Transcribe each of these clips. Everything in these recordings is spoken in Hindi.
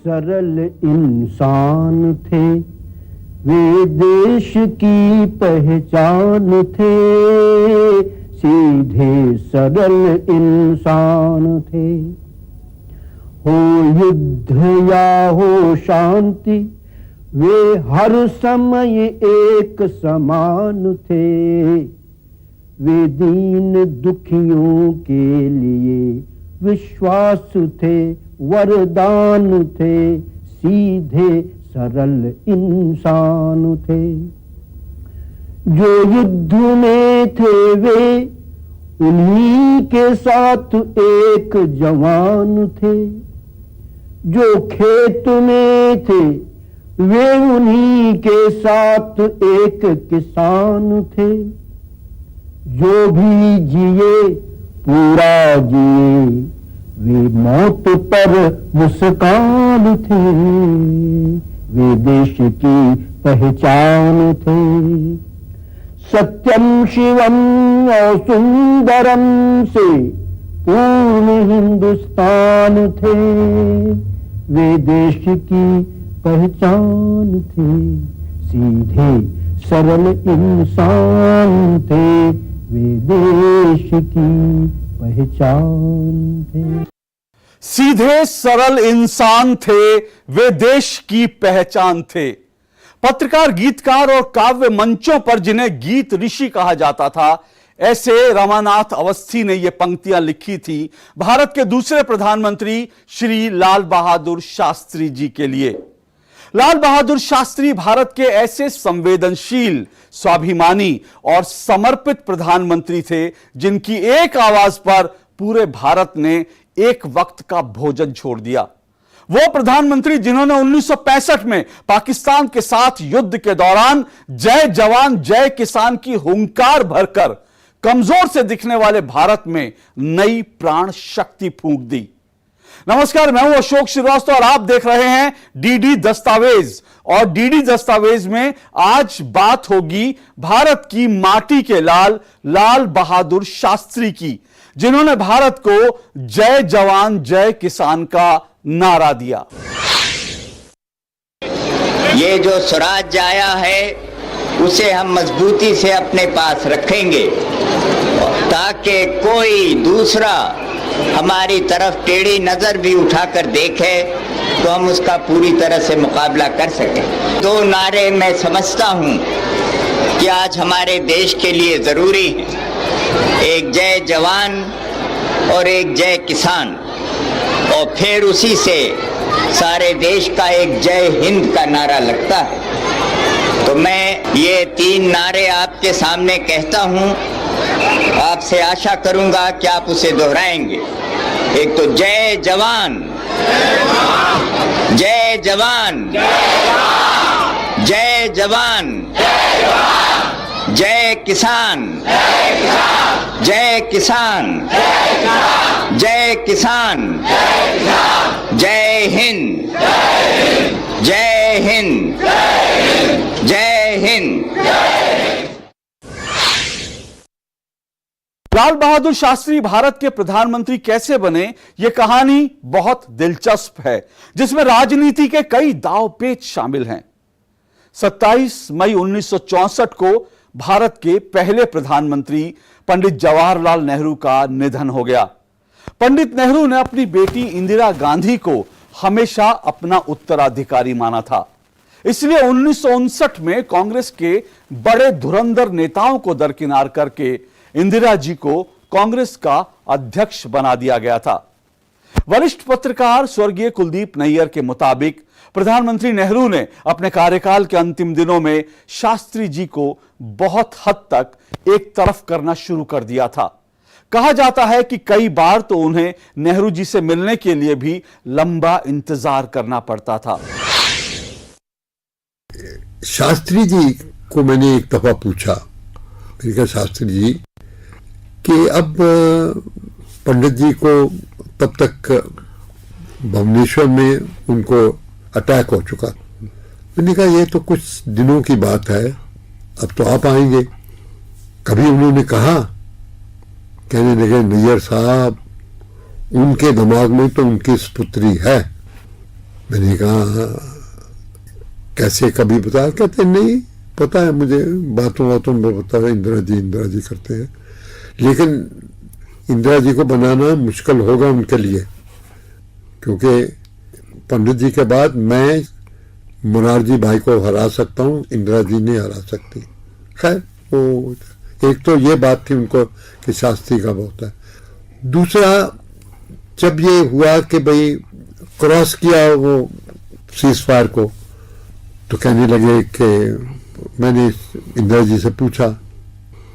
सरल इंसान थे, वे देश की पहचान थे। सीधे सरल इंसान थे। हो युद्ध या हो शांति, वे हर समय एक समान थे। वे दीन दुखियों के लिए विश्वास थे, वरदान थे। सीधे सरल इंसान थे। जो युद्ध में थे वे उन्हीं के साथ एक जवान थे। जो खेत में थे वे उन्हीं के साथ एक किसान थे। जो भी जिए पूरा जिए, वे मौत पर मुस्कान थे। वे देश की पहचान थे। सत्यम शिवम और सुंदरम से पूर्ण हिंदुस्तान थे। वे देश की पहचान थे। सीधे सरल इंसान थे। वे देश की पहचान थे। सीधे सरल इंसान थे, वे देश की पहचान थे। पत्रकार, गीतकार और काव्य मंचों पर जिन्हें गीत ऋषि कहा जाता था, ऐसे रमानाथ अवस्थी ने यह पंक्तियां लिखी थी भारत के दूसरे प्रधानमंत्री श्री लाल बहादुर शास्त्री जी के लिए। लाल बहादुर शास्त्री भारत के ऐसे संवेदनशील, स्वाभिमानी और समर्पित प्रधानमंत्री थे जिनकी एक आवाज पर पूरे भारत ने एक वक्त का भोजन छोड़ दिया। वो प्रधानमंत्री जिन्होंने 1965 में पाकिस्तान के साथ युद्ध के दौरान जय जवान जय किसान की हुंकार भरकर कमजोर से दिखने वाले भारत में नई प्राण शक्ति फूंक दी। नमस्कार, मैं हूं अशोक श्रीवास्तव और आप देख रहे हैं डीडी दस्तावेज। और डीडी दस्तावेज में आज बात होगी भारत की माटी के लाल, लाल बहादुर शास्त्री की, जिन्होंने भारत को जय जवान जय किसान का नारा दिया। ये जो स्वराज आया है उसे हम मजबूती से अपने पास रखेंगे ताकि कोई दूसरा हमारी तरफ टेढ़ी नजर भी उठाकर देखे तो हम उसका पूरी तरह से मुकाबला कर सकें। दो नारे मैं समझता हूं कि आज हमारे देश के लिए जरूरी है, एक जय जवान और एक जय किसान, और फिर उसी से सारे देश का एक जय हिंद का नारा लगता है। तो मैं ये तीन नारे आपके सामने कहता हूं, आपसे आशा करूंगा कि आप उसे दोहराएंगे। एक तो जय जवान, जय जवान, जय जवान, जय किसान, जय किसान, जय किसान, जय हिंद, जय हिंद, जय हिंद। लाल बहादुर शास्त्री भारत के प्रधानमंत्री कैसे बने, यह कहानी बहुत दिलचस्प है, जिसमें राजनीति के कई दांव-पेच शामिल हैं। 27 मई 1964 को भारत के पहले प्रधानमंत्री पंडित जवाहरलाल नेहरू का निधन हो गया। पंडित नेहरू ने अपनी बेटी इंदिरा गांधी को हमेशा अपना उत्तराधिकारी माना था। इसलिए 1959 में कांग्रेस के बड़े धुरंधर नेताओं को दरकिनार करके इंदिरा जी को कांग्रेस का अध्यक्ष बना दिया गया था। वरिष्ठ पत्रकार स्वर्गीय कुलदीप नैयर के मुताबिक प्रधानमंत्री नेहरू ने अपने कार्यकाल के अंतिम दिनों में शास्त्री जी को बहुत हद तक एक तरफ करना शुरू कर दिया था। कहा जाता है कि कई बार तो उन्हें नेहरू जी से मिलने के लिए भी लंबा इंतजार करना पड़ता था। शास्त्री जी को मैंने एक दफा पूछा, मैंने कहा शास्त्री जी कि अब पंडित जी को तब तक भुवनेश्वर में उनको अटैक हो चुका, मैंने कहा ये तो कुछ दिनों की बात है, अब तो आप आएंगे। कभी उन्होंने कहा, कहने लगे नैयर साहब उनके दिमाग में तो उनकी पुत्री है, मैंने कहा कैसे, कभी बताया? कहते नहीं पता है मुझे, बातों बातों में पता है, इंदिरा जी करते हैं, लेकिन इंदिरा जी को बनाना मुश्किल होगा उनके लिए, क्योंकि पंडित जी के बाद मैं मुरारजी भाई को हरा सकता हूँ, इंदिरा जी नहीं हरा सकती। खैर वो एक तो ये बात थी उनको कि शास्त्री का बहुत है। दूसरा, जब ये हुआ कि भाई क्रॉस किया वो सीज फायर को, तो कहने लगे कि मैंने इंदिरा जी से पूछा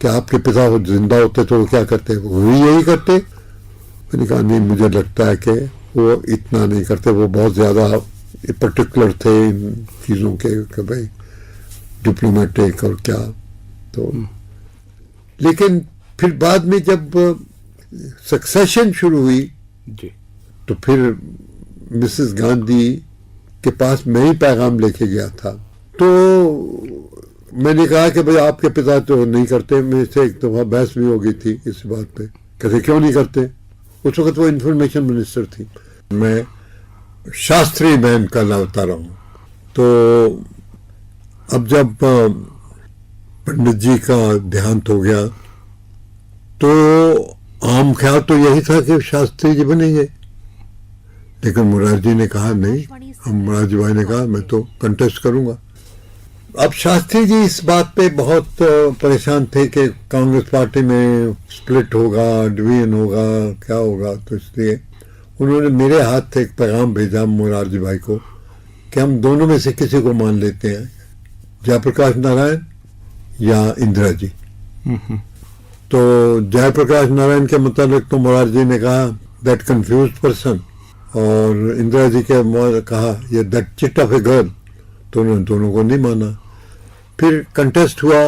कि आपके पिता वो जिंदा होते तो वो क्या करते? वो भी यही करते। मैंने कहा नहीं, मुझे लगता है कि वो इतना नहीं करते, वो बहुत ज़्यादा पर्टिकुलर थे इन चीज़ों के कि भाई डिप्लोमेटिक और क्या। तो लेकिन फिर बाद में जब सक्सेशन शुरू हुई जी, तो फिर मिसेस गांधी के पास मैं ही पैगाम लेके गया था। तो मैंने कहा कि भाई आपके पिता तो नहीं करते। मेरे से एक दफ़ा बहस भी हो गई थी इस बात पे, कहते क्यों नहीं करते? उस वक्त वो इंफॉर्मेशन मिनिस्टर थी, मैं शास्त्री मैन का लाता रहा हूँ। तो अब जब पंडित जी का देहांत हो गया तो आम ख्याल तो यही था कि शास्त्री जी बनेंगे, लेकिन मुरारजी ने कहा नहीं, मुरारजी भाई ने कहा मैं तो कंटेस्ट करूंगा। अब शास्त्री जी इस बात पे बहुत परेशान थे कि कांग्रेस पार्टी में स्प्लिट होगा, डिवीजन होगा, क्या होगा। तो इसलिए उन्होंने मेरे हाथ से एक पैगाम भेजा मुरारजी भाई को कि हम दोनों में से किसी को मान लेते हैं, जयप्रकाश नारायण या इंदिरा जी। तो जयप्रकाश नारायण के मुताबिक तो मुरारजी ने कहा दैट कंफ्यूज्ड पर्सन, और इंदिरा जी के कहा ये that chit of a girl. तो उन्होंने दोनों को नहीं माना। फिर कंटेस्ट हुआ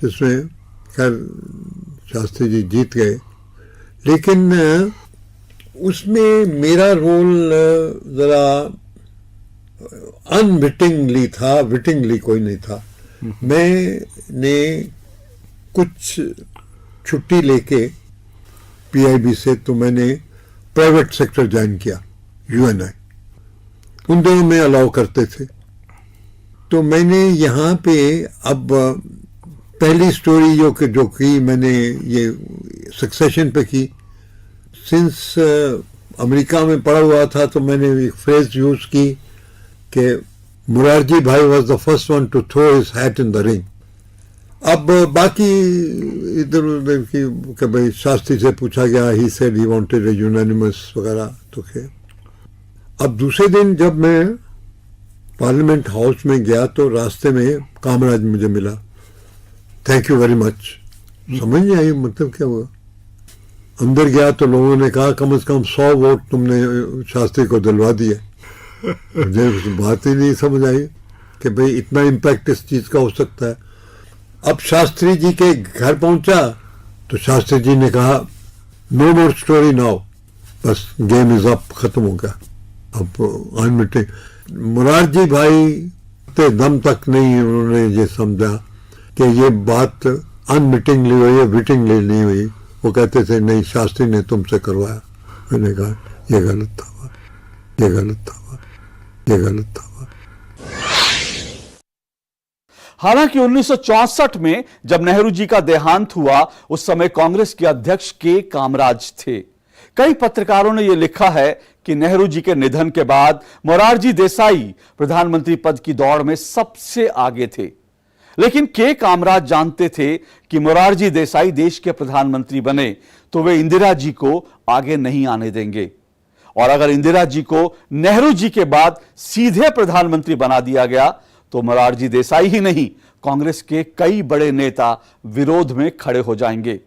जिसमें खैर शास्त्री जी जीत गए, लेकिन उसमें मेरा रोल जरा अनविटिंगली था, विटिंगली कोई नहीं था। मैंने कुछ छुट्टी लेके पीआईबी से तो मैंने प्राइवेट सेक्टर ज्वाइन किया, यूएनआई। उन दिनों में अलाउ करते थे। तो मैंने यहाँ पे अब पहली स्टोरी जो की मैंने ये सक्सेशन पे की। सिंस अमेरिका में पढ़ा हुआ था तो मैंने एक फ्रेज यूज की कि Morarji Bhai was the first one to throw his hat in the ring. अब बाकी इधर उधर की कि भाई शास्त्री से पूछा गया, he said he wanted A unanimous वगैरह। तो खैर अब दूसरे दिन जब मैं पार्लियामेंट हाउस में गया तो रास्ते में कामराज मुझे मिला, थैंक यू वेरी मच। समझ नहीं आई मतलब क्या हुआ। अंदर गया तो लोगों ने कहा कम से कम 100 वोट तुमने शास्त्री को दिलवा दिए। मुझे बात ही नहीं समझ आई कि भाई इतना इम्पैक्ट इस चीज का हो सकता है। अब शास्त्री जी के घर पहुंचा तो शास्त्री जी ने कहा नो मोर स्टोरी नाउ, बस गेम इज अप, खत्म हो गया। अब आई मीटिंग मुरारजी भाई ते दम तक नहीं उन्होंने ये समझा कि ये बात अनमिटिंगली हुई है, विटिंगली नहीं हुई। वो कहते थे नहीं शास्त्री ने तुमसे करवाया। मैंने कहा ये गलत था, ये गलत था, ये गलत था। हालांकि 1964 में जब नेहरू जी का देहांत हुआ उस समय कांग्रेस के अध्यक्ष के कामराज थे। कई पत्रकारों ने यह लिखा है कि नेहरू जी के निधन के बाद मोरारजी देसाई प्रधानमंत्री पद की दौड़ में सबसे आगे थे, लेकिन के कामराज जानते थे कि मोरारजी देसाई देश के प्रधानमंत्री बने तो वे इंदिरा जी को आगे नहीं आने देंगे, और अगर इंदिरा जी को नेहरू जी के बाद सीधे प्रधानमंत्री बना दिया गया तो मोरारजी देसाई ही नहीं कांग्रेस के कई बड़े नेता विरोध में खड़े हो जाएंगे।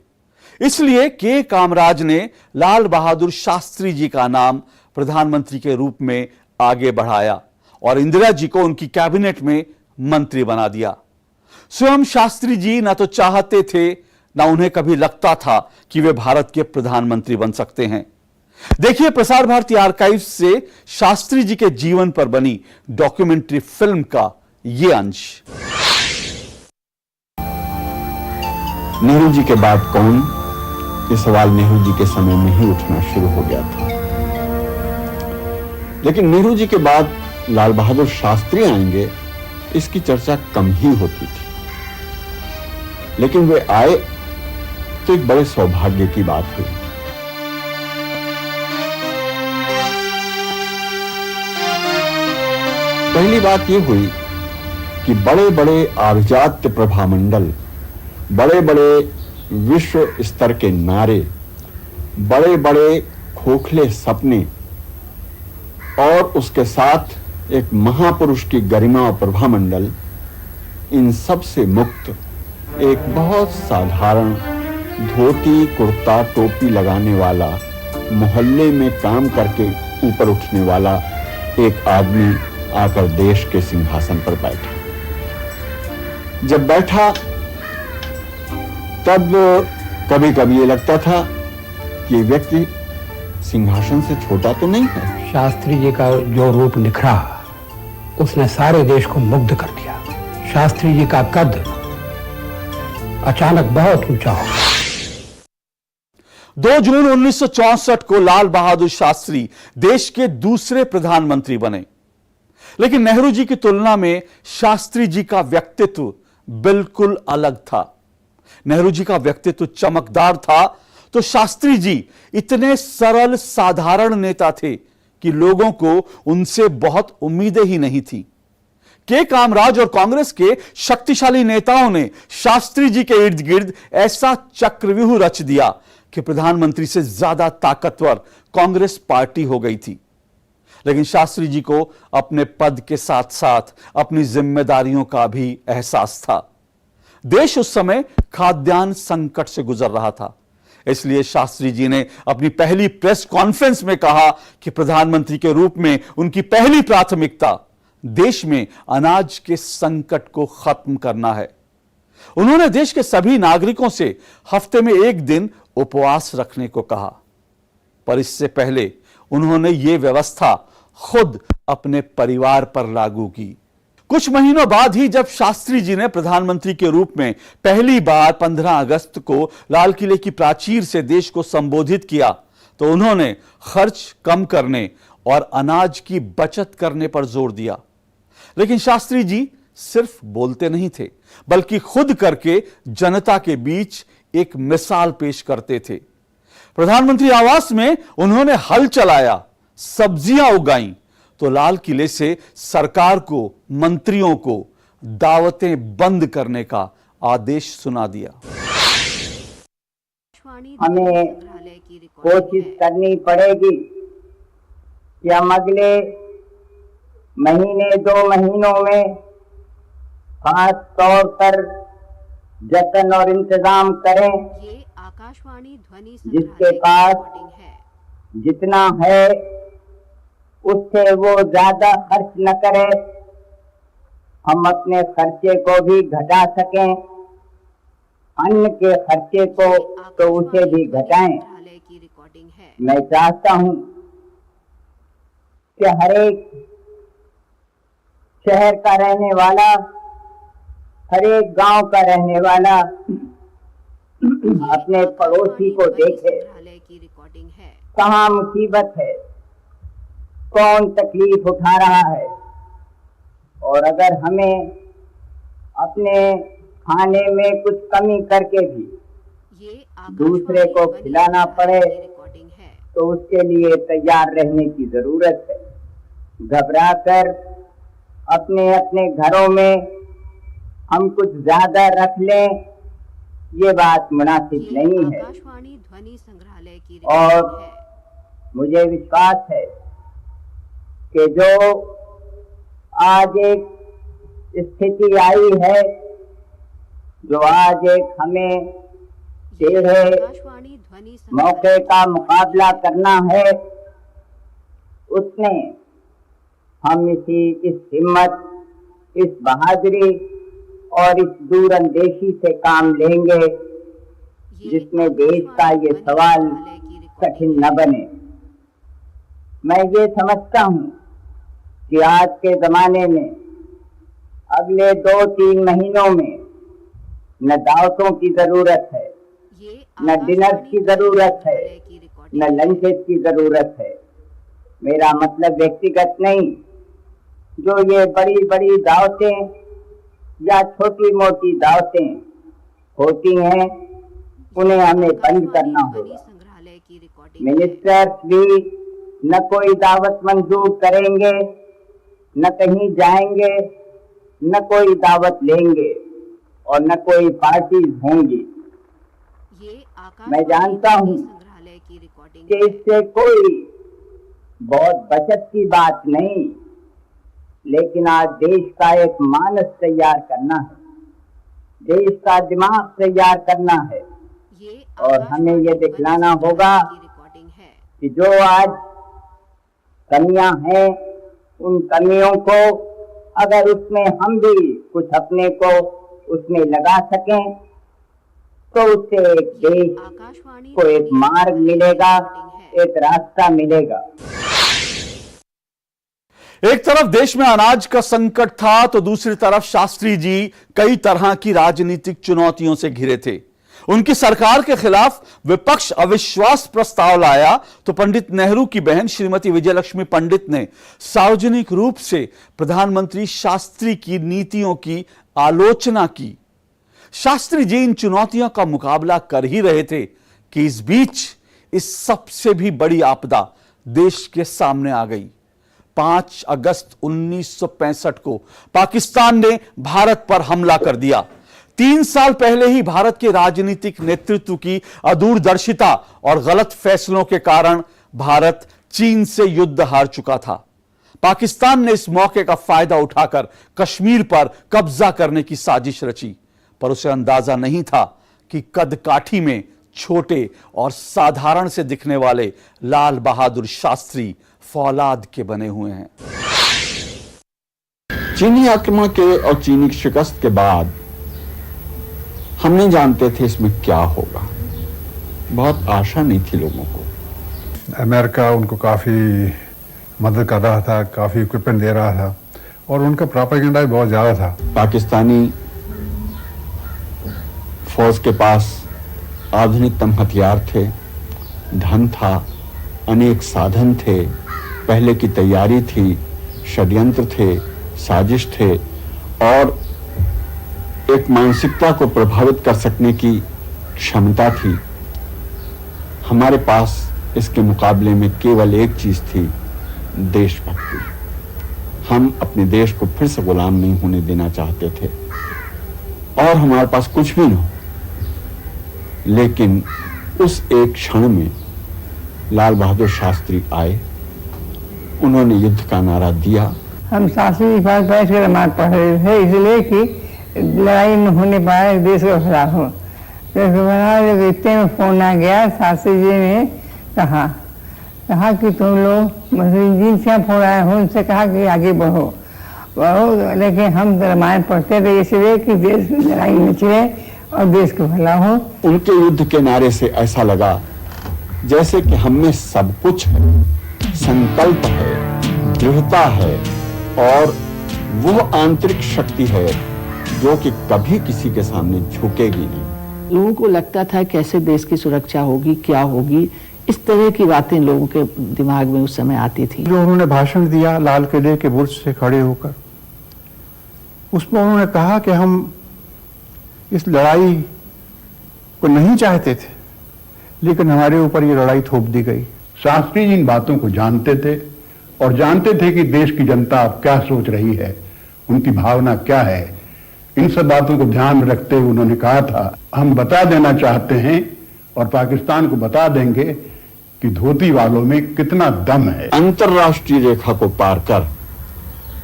इसलिए के कामराज ने लाल बहादुर शास्त्री जी का नाम प्रधानमंत्री के रूप में आगे बढ़ाया और इंदिरा जी को उनकी कैबिनेट में मंत्री बना दिया। स्वयं शास्त्री जी ना तो चाहते थे ना उन्हें कभी लगता था कि वे भारत के प्रधानमंत्री बन सकते हैं। देखिए प्रसार भारती आर्काइव से शास्त्री जी के जीवन पर बनी डॉक्यूमेंट्री फिल्म का ये अंश। नेहरू जी के बाद कौन, ये सवाल नेहरू जी के समय में ही उठना शुरू हो गया था। लेकिन नेहरू जी के बाद लाल बहादुर शास्त्री आएंगे इसकी चर्चा कम ही होती थी, लेकिन वे आए तो एक बड़े सौभाग्य की बात हुई। पहली बात यह हुई कि बड़े बड़े आभिजात्य प्रभामंडल, बड़े बड़े विश्व स्तर के नारे, बड़े बड़े खोखले सपने और उसके साथ एक महापुरुष की गरिमा और प्रभामंडल, इन सब से मुक्त एक बहुत साधारण धोती कुर्ता टोपी लगाने वाला, मोहल्ले में काम करके ऊपर उठने वाला एक आदमी आकर देश के सिंहासन पर बैठा। जब बैठा तब कभी कभी ये लगता था कि ये व्यक्ति सिंहासन से छोटा तो नहीं है। शास्त्री जी का जो रूप निखरा उसने सारे देश को मुग्ध कर दिया। शास्त्री जी का कद अचानक बहुत ऊंचा हो गया। 2 जून 1964 को लाल बहादुर शास्त्री देश के दूसरे प्रधानमंत्री बने, लेकिन नेहरू जी की तुलना में शास्त्री जी का व्यक्तित्व बिल्कुल अलग था। नेहरू जी का व्यक्तित्व चमकदार था, तो शास्त्री जी इतने सरल साधारण नेता थे कि लोगों को उनसे बहुत उम्मीदें ही नहीं थी। के कामराज और कांग्रेस के शक्तिशाली नेताओं ने शास्त्री जी के इर्द गिर्द ऐसा चक्रव्यूह रच दिया कि प्रधानमंत्री से ज्यादा ताकतवर कांग्रेस पार्टी हो गई थी। लेकिन शास्त्री जी को अपने पद के साथ साथ अपनी जिम्मेदारियों का भी एहसास था। देश उस समय खाद्यान्न संकट से गुजर रहा था, इसलिए शास्त्री जी ने अपनी पहली प्रेस कॉन्फ्रेंस में कहा कि प्रधानमंत्री के रूप में उनकी पहली प्राथमिकता देश में अनाज के संकट को खत्म करना है। उन्होंने देश के सभी नागरिकों से हफ्ते में 1 दिन उपवास रखने को कहा, पर इससे पहले उन्होंने यह व्यवस्था खुद अपने परिवार पर लागू की। कुछ महीनों बाद ही जब शास्त्री जी ने प्रधानमंत्री के रूप में पहली बार 15 अगस्त को लाल किले की प्राचीर से देश को संबोधित किया, तो उन्होंने खर्च कम करने और अनाज की बचत करने पर जोर दिया। लेकिन शास्त्री जी सिर्फ बोलते नहीं थे, बल्कि खुद करके जनता के बीच एक मिसाल पेश करते थे। प्रधानमंत्री आवास में उन्होंने हल चलाया, सब्जियां उगाई, तो लाल किले से सरकार को, मंत्रियों को दावतें बंद करने का आदेश सुना दिया। हमें कोशिश करनी पड़ेगी कि हम अगले महीने 2 महीनों में खास तौर पर जतन और इंतजाम करें। ये आकाशवाणी ध्वनि जिसके पास जितना है उससे वो ज्यादा खर्च न करे, हम अपने खर्चे को भी घटा सकें, अन्न के खर्चे को तो उसे भी घटाएं। मैं चाहता हूं कि हर एक शहर का रहने वाला, हर एक गांव का रहने वाला अपने पड़ोसी को देखे, कहाँ मुसीबत है, कौन तकलीफ उठा रहा है, और अगर हमें अपने खाने में कुछ कमी करके भी दूसरे को खिलाना पड़े तो उसके लिए तैयार रहने की जरूरत है। घबराकर अपने अपने घरों में हम कुछ ज्यादा रख लें, ये बात मुनासिब नहीं है। और मुझे विश्वास है कि जो आज एक स्थिति आई है, जो आज एक हमें टेढ़े मौके का मुकाबला करना है, उसने हम इस हिम्मत, इस बहादुरी और इस दूरंदेशी से काम लेंगे जिसमें देश का ये सवाल कठिन न बने। मैं ये समझता हूँ कि आज के जमाने में अगले 2-3 महीनों में न दावतों की जरूरत है, न डिनर की जरूरत है, न लंचेस की जरूरत है। मेरा मतलब व्यक्तिगत नहीं, जो ये बड़ी बड़ी दावतें या छोटी मोटी दावतें होती हैं उन्हें हमें बंद करना होगा। संग्रहालय की रिकॉर्डिंग मिनिस्टर्स भी न कोई दावत मंजूर करेंगे, न कहीं जाएंगे, न कोई दावत लेंगे और न कोई पार्टीज होंगी। ये मैं जानता हूं संग्रहालय की रिकॉर्डिंग कि इससे कोई बहुत बचत की बात नहीं, लेकिन आज देश का एक मानस तैयार करना है, देश का दिमाग तैयार करना है और हमें ये दिखलाना होगा कि जो आज कमियां हैं उन कमियों को अगर उसमें हम भी कुछ अपने को उसमें लगा सकें तो उससे एक देश को एक मार्ग मिलेगा, एक रास्ता मिलेगा। एक तरफ देश में अनाज का संकट था तो दूसरी तरफ शास्त्री जी कई तरह की राजनीतिक चुनौतियों से घिरे थे। उनकी सरकार के खिलाफ विपक्ष अविश्वास प्रस्ताव लाया तो पंडित नेहरू की बहन श्रीमती विजयलक्ष्मी पंडित ने सार्वजनिक रूप से प्रधानमंत्री शास्त्री की नीतियों की आलोचना की। शास्त्री जी इन चुनौतियों का मुकाबला कर ही रहे थे कि इस बीच इस सबसे भी बड़ी आपदा देश के सामने आ गई। 5 अगस्त 1965 को पाकिस्तान ने भारत पर हमला कर दिया। 3 साल पहले ही भारत के राजनीतिक नेतृत्व की अदूरदर्शिता और गलत फैसलों के कारण भारत चीन से युद्ध हार चुका था। पाकिस्तान ने इस मौके का फायदा उठाकर कश्मीर पर कब्जा करने की साजिश रची, पर उसे अंदाजा नहीं था कि कदकाठी में छोटे और साधारण से दिखने वाले लाल बहादुर शास्त्री फौलाद के बने हुए हैं। चीनी आक्रमण के और चीनी शिकस्त के बाद हम नहीं जानते थे इसमें क्या होगा। बहुत आशा नहीं थी लोगों को। अमेरिका उनको काफ़ी मदद कर रहा था, काफ़ी इक्विपमेंट दे रहा था और उनका प्रोपेगेंडा भी बहुत ज़्यादा था। पाकिस्तानी फौज के पास आधुनिकतम हथियार थे, धन था, अनेक साधन थे, पहले की तैयारी थी, षड्यंत्र थे, साजिश थे और एक मानसिकता को प्रभावित कर सकने की क्षमता थी। हमारे पास इसके मुकाबले में केवल एक चीज थी, देशभक्ति। हम अपने देश को फिर से गुलाम नहीं होने देना चाहते थे और हमारे पास कुछ भी न हो, लेकिन उस एक क्षण में लाल बहादुर शास्त्री आए, उन्होंने युद्ध का नारा दिया। हम शास्त्री जी पास बैठ कर रामायण पढ़ रहे थे, इसलिए कि लड़ाई न होने पाए, देश के खिलाफ हो। जब इतने में फोन आ गया, शास्त्री जी ने कहा कि तुम लोग जिनसे फोन आए हो उनसे कहा कि आगे बढ़ो। लेकिन हम रामायण पढ़ते थे इसलिए कि देश में लड़ाई न चले और देश का भला हो। उनके युद्ध के नारे से ऐसा लगा जैसे कि हम में सब कुछ है, संकल्प है, दृढ़ता है और वो आंतरिक शक्ति है जो कि कभी किसी के सामने झुकेगी नहीं। लोगों को लगता था कैसे देश की सुरक्षा होगी, क्या होगी, इस तरह की बातें लोगों के दिमाग में उस समय आती थी। जो उन्होंने भाषण दिया लाल किले के बुर्ज से खड़े होकर, उसमें उन्होंने कहा कि हम इस लड़ाई को नहीं चाहते थे, लेकिन हमारे ऊपर ये लड़ाई थोप दी गई। शास्त्री जी इन बातों को जानते थे और जानते थे कि देश की जनता अब क्या सोच रही है, उनकी भावना क्या है। इन सब बातों को ध्यान में रखते हुए उन्होंने कहा था, हम बता देना चाहते हैं और पाकिस्तान को बता देंगे कि धोती वालों में कितना दम है। अंतर्राष्ट्रीय रेखा को पार कर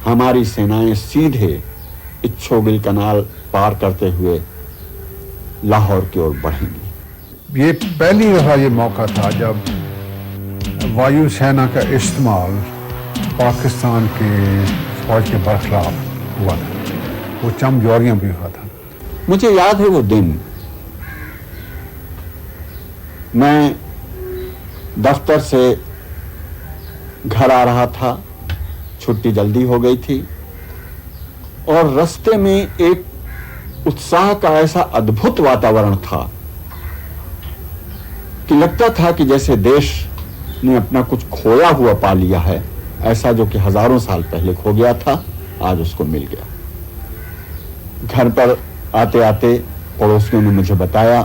हमारी सेनाएं सीधे इच्छोबिल कनाल पार करते हुए लाहौर की ओर बढ़ेंगी। ये पहली दफा ये मौका था जब वायुसेना का इस्तेमाल पाकिस्तान के फौज के बरखिलाफ हुआ था। वो चमजोरियां भी हुआ था। मुझे याद है वो दिन, मैं दफ्तर से घर आ रहा था, छुट्टी जल्दी हो गई थी और रास्ते में एक उत्साह का ऐसा अद्भुत वातावरण था कि लगता था कि जैसे देश ने अपना कुछ खोया हुआ पा लिया है, ऐसा जो कि हजारों साल पहले खो गया था। आज उसको मिल गया। घर पर आते आते पड़ोसियों ने मुझे बताया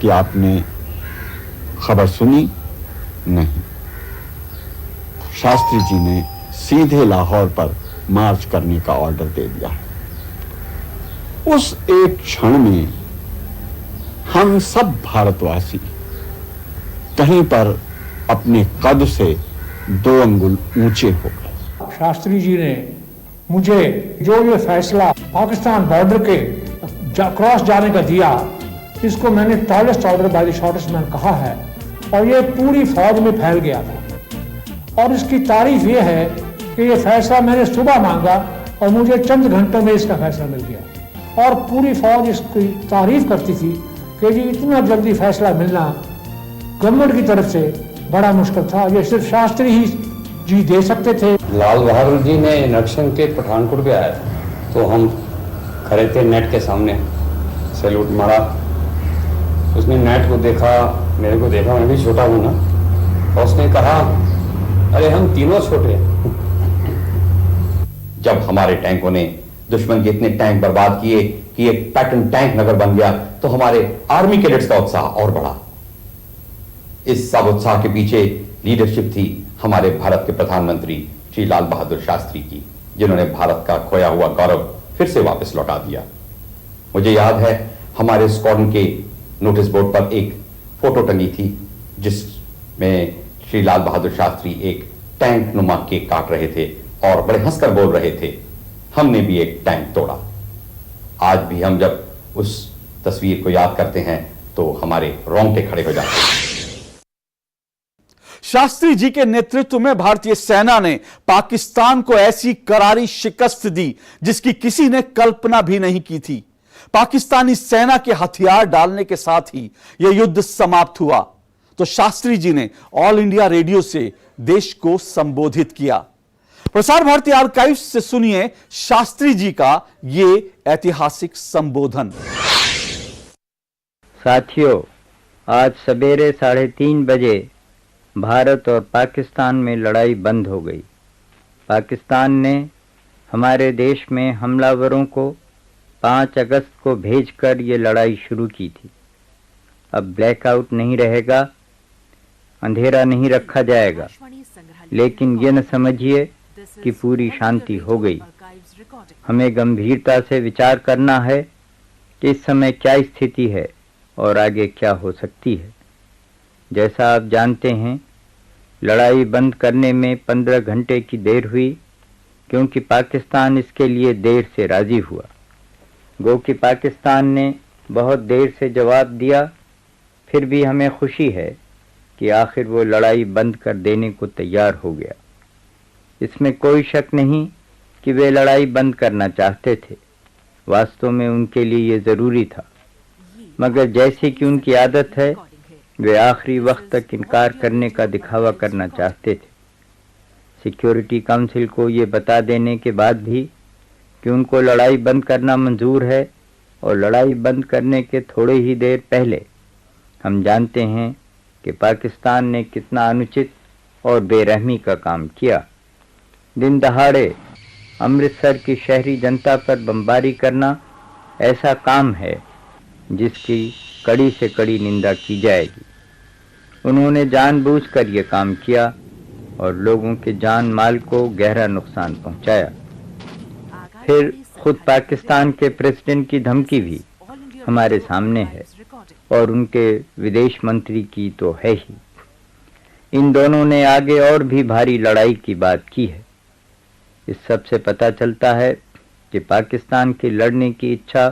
कि आपने खबर सुनी? नहीं। शास्त्री जी ने सीधे लाहौर पर मार्च करने का ऑर्डर दे दिया। उस एक क्षण में हम सब भारतवासी कहीं पर अपने कद से 2 अंगुल ऊंचे हो गए। शास्त्री जी ने मुझे जो ये फैसला पाकिस्तान बॉर्डर के क्रॉस जाने का दिया, इसको मैंने tallest order by the shortest man कहा है, और ये पूरी फौज में फैल गया था। और इसकी तारीफ ये है कि ये फैसला मैंने सुबह मांगा और मुझे चंद घंटों में इसका फैसला मिल गया, और पूरी फौज इसकी तारीफ करती थी कि जी इतना जल्दी फैसला मिलना गवर्नमेंट की तरफ से बड़ा मुश्किल था, ये सिर्फ शास्त्री ही जी दे सकते थे। लाल बहादुर जी ने इलेक्शन के पठानकोट पे आया तो हम खड़े थे नेट के सामने, सैल्यूट मारा। उसने नेट को देखा, मेरे को देखा, मैं भी छोटा हूँ ना, और उसने कहा अरे हम तीनों छोटे हैं। जब हमारे टैंकों ने दुश्मन के इतने टैंक बर्बाद किए कि एक पैटर्न टैंक नगर बन गया, तो हमारे आर्मी कैडेट्स का उत्साह और बढ़ा। इस सब उत्साह के पीछे लीडरशिप थी हमारे भारत के प्रधानमंत्री श्री लाल बहादुर शास्त्री की, जिन्होंने भारत का खोया हुआ गौरव फिर से वापस लौटा दिया। मुझे याद है हमारे स्क्वाड्रन के नोटिस बोर्ड पर एक फोटो टंगी थी जिसमें श्री लाल बहादुर शास्त्री एक टैंक नुमा केक काट रहे थे और बड़े हंसकर बोल रहे थे, हमने भी एक टैंक तोड़ा। आज भी हम जब उस तस्वीर को याद करते हैं तो हमारे रोंगटे खड़े हो जाते हैं। शास्त्री जी के नेतृत्व में भारतीय सेना ने पाकिस्तान को ऐसी करारी शिकस्त दी जिसकी किसी ने कल्पना भी नहीं की थी। पाकिस्तानी सेना के हथियार डालने के साथ ही यह युद्ध समाप्त हुआ तो शास्त्री जी ने ऑल इंडिया रेडियो से देश को संबोधित किया। प्रसार भारती आर्काइव से सुनिए शास्त्री जी का यह ऐतिहासिक संबोधन। साथियों, आज सवेरे 3:30 बजे भारत और पाकिस्तान में लड़ाई बंद हो गई। पाकिस्तान ने हमारे देश में हमलावरों को 5 अगस्त को भेजकर ये लड़ाई शुरू की थी। अब ब्लैकआउट नहीं रहेगा, अंधेरा नहीं रखा जाएगा, लेकिन ये न समझिए कि पूरी शांति हो गई। हमें गंभीरता से विचार करना है कि इस समय क्या स्थिति है और आगे क्या हो सकती है। जैसा आप जानते हैं, लड़ाई बंद करने में 15 घंटे की देर हुई क्योंकि पाकिस्तान इसके लिए देर से राजी हुआ। गो कि पाकिस्तान ने बहुत देर से जवाब दिया, फिर भी हमें खुशी है कि आखिर वो लड़ाई बंद कर देने को तैयार हो गया। इसमें कोई शक नहीं कि वे लड़ाई बंद करना चाहते थे। वास्तव में उनके लिए ये ज़रूरी था, मगर जैसे कि उनकी आदत है, वे आखिरी वक्त तक इनकार करने का दिखावा करना चाहते थे। सिक्योरिटी काउंसिल को ये बता देने के बाद भी कि उनको लड़ाई बंद करना मंजूर है, और लड़ाई बंद करने के थोड़े ही देर पहले हम जानते हैं कि पाकिस्तान ने कितना अनुचित और बेरहमी का काम किया। दिन दहाड़े अमृतसर की शहरी जनता पर बमबारी करना ऐसा काम है जिसकी कड़ी से कड़ी निंदा की जाएगी। उन्होंने जानबूझकर ये काम किया और लोगों के जान माल को गहरा नुकसान पहुंचाया। फिर खुद पाकिस्तान के प्रेसिडेंट की धमकी भी हमारे सामने है और उनके विदेश मंत्री की तो है ही। इन दोनों ने आगे और भी भारी लड़ाई की बात की है। इस सब से पता चलता है कि पाकिस्तान की लड़ने की इच्छा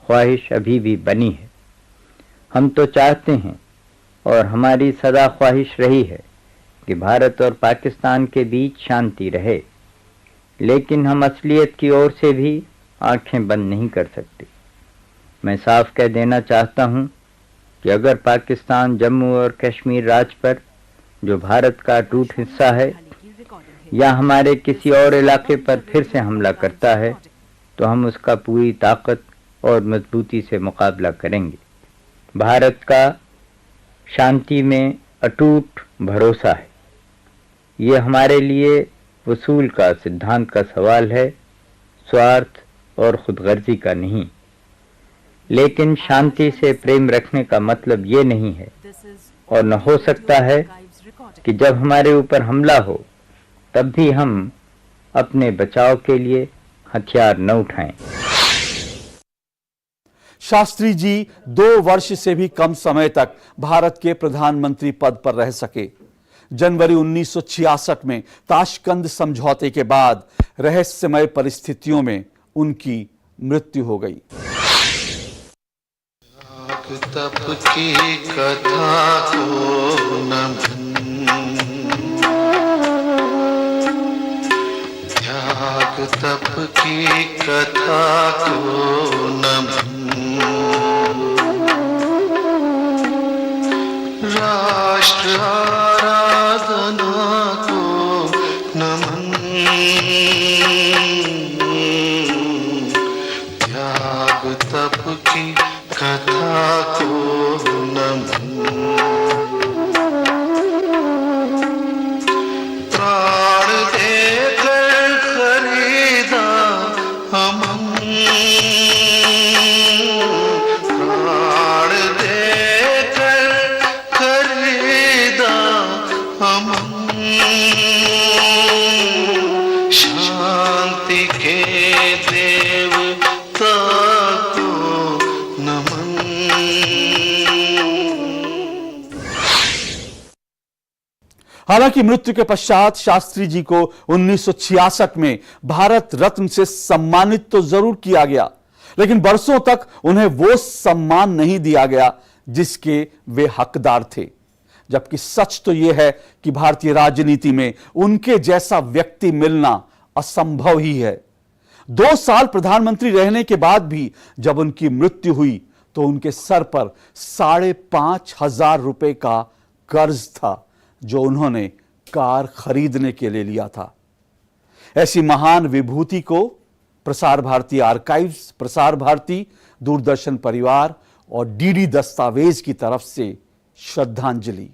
ख्वाहिश अभी भी बनी है। हम तो चाहते हैं और हमारी सदा ख्वाहिश रही है कि भारत और पाकिस्तान के बीच शांति रहे, लेकिन हम असलियत की ओर से भी आंखें बंद नहीं कर सकते। मैं साफ कह देना चाहता हूं कि अगर पाकिस्तान जम्मू और कश्मीर राज्य पर, जो भारत का अटूट हिस्सा है, या हमारे किसी और इलाके पर फिर से हमला करता है, तो हम उसका पूरी ताकत और मजबूती से मुकाबला करेंगे। भारत का शांति में अटूट भरोसा है। ये हमारे लिए वसूल का सिद्धांत का सवाल है स्वार्थ और खुदगर्जी का नहीं। लेकिन शांति से प्रेम रखने का मतलब ये नहीं है और न हो सकता है कि जब हमारे ऊपर हमला हो तब भी हम अपने बचाव के लिए हथियार न उठाएं। शास्त्री जी 2 वर्ष से भी कम समय तक भारत के प्रधानमंत्री पद पर रह सके। जनवरी 1966 में ताशकंद समझौते के बाद रहस्यमय परिस्थितियों में उनकी मृत्यु हो गई। तप की कथा को न त्याग तप की कथा को न राष्ट्र आराधना को नमन त्याग तप की कथा को नमन प्राण देकर खरीदा अमन प्राण देकर खरीदा अमन शांति के देवता को नमन। हालांकि मृत्यु के पश्चात शास्त्री जी को 1966 में भारत रत्न से सम्मानित तो जरूर किया गया, लेकिन बरसों तक उन्हें वो सम्मान नहीं दिया गया जिसके वे हकदार थे। जबकि सच तो यह है कि भारतीय राजनीति में उनके जैसा व्यक्ति मिलना असंभव ही है। 2 साल प्रधानमंत्री रहने के बाद भी जब उनकी मृत्यु हुई तो उनके सर पर 5,500 रुपए का कर्ज था जो उन्होंने कार खरीदने के लिए लिया था। ऐसी महान विभूति को प्रसार भारती आर्काइव्स, प्रसार भारती, दूरदर्शन परिवार और डीडी दस्तावेज की तरफ से श्रद्धांजलि।